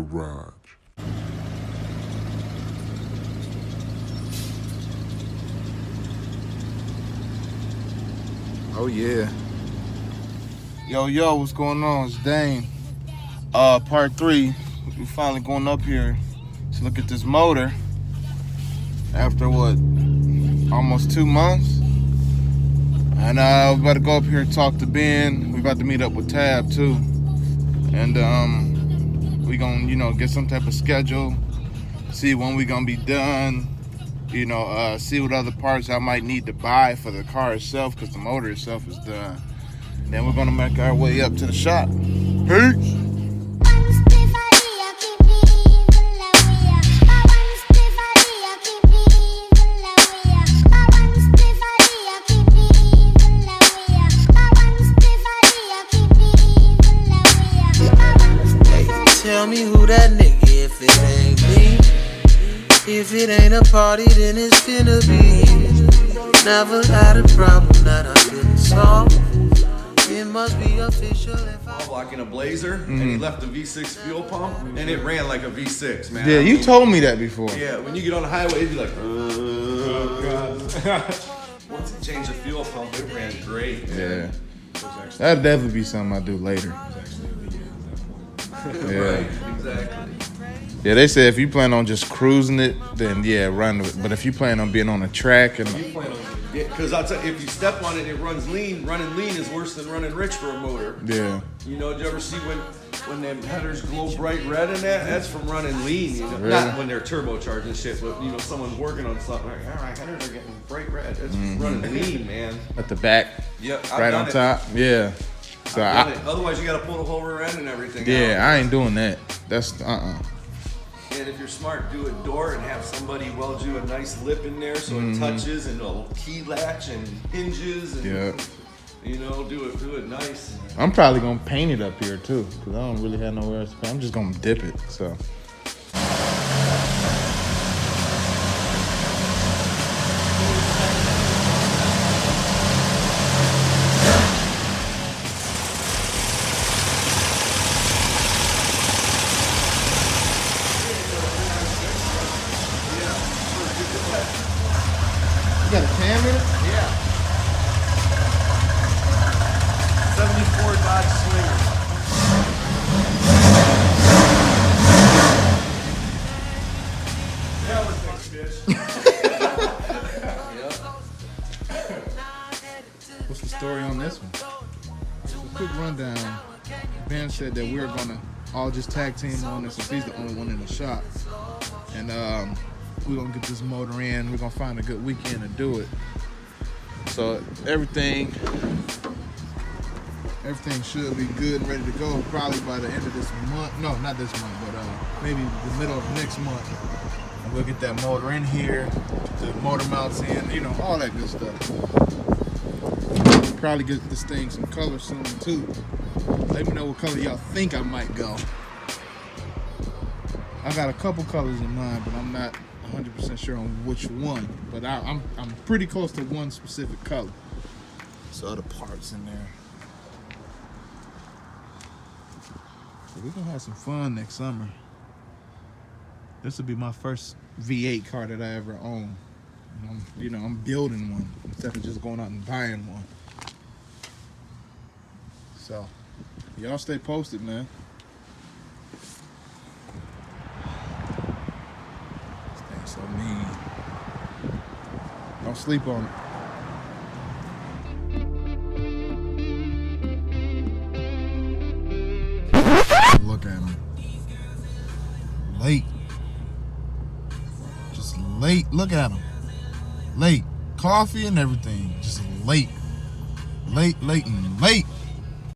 garage. Oh yeah. Yo, what's going on? It's Dane. Part 3. We finally going up here to look at this motor after what? Almost 2 months. And we about to go up here and talk to Ben. We about to meet up with Tab too. And we gonna, get some type of schedule, see when we gonna be done, see what other parts I might need to buy for the car itself, because the motor itself is done. Then we're gonna make our way up to the shop. Peace! Tell me who that nigga if it ain't me. If it ain't a party, then it's finna be. Never had a problem that I couldn't solve. It must be official if I Walk in a Blazer, and he left the V6 fuel pump, and it ran like a V6, man. Yeah, you told me that before. Yeah, when you get on the highway, it'd be like, oh, God. Once it changed the fuel pump, it ran great, man. Yeah. That'd definitely be something I do later. Yeah. Right, exactly. Yeah, they say if you plan on just cruising it, then yeah, run it. But if you plan on being on a track and Because I'll tell you, if you step on it, it runs lean. Running lean is worse than running rich for a motor. yeah, You know, did you ever see when them headers glow bright red in that? That's from running lean. Really? Not when they're turbocharged and shit, but someone's working on something like, all right, headers are getting bright red. That's running lean, man. at the back, Yep, I've right done on it. top. Yeah. So Done it. Otherwise, you got to pull the whole rear end and everything. yeah, out. I ain't doing that. That's And if you're smart, do a door and have somebody weld you a nice lip in there so it touches, and a key latch and hinges, and Yeah. do it nice. I'm probably gonna paint it up here too, cause I don't really have nowhere else to paint. I'm just gonna dip it. So. You got a cam in it? Yeah. 74 Dodge Slinger. Yeah, we're fixed, bitch. What's the story on this one? So quick rundown. Ben said that we're gonna all just tag team on this since he's the only one in the shop. And we're gonna get this motor in. We're gonna find a good weekend to do it. So everything should be good and ready to go probably by the end of this month. No, not this month, but maybe the middle of next month. And we'll get that motor in here, the motor mounts in, all that good stuff. Probably get this thing some color soon too. Let me know what color y'all think I might go. I got a couple colors in mind, but I'm not 100% sure on which one. But I'm pretty close to one specific color. So other parts in there. So we're gonna have some fun next summer. This will be my first V8 car that I ever own. And I'm building one instead of just going out and buying one. So y'all stay posted, man. This thing's so mean. Don't sleep on it. Look at him. Late. Just late. Look at him. Late. Coffee and everything. Just late. Late, and late.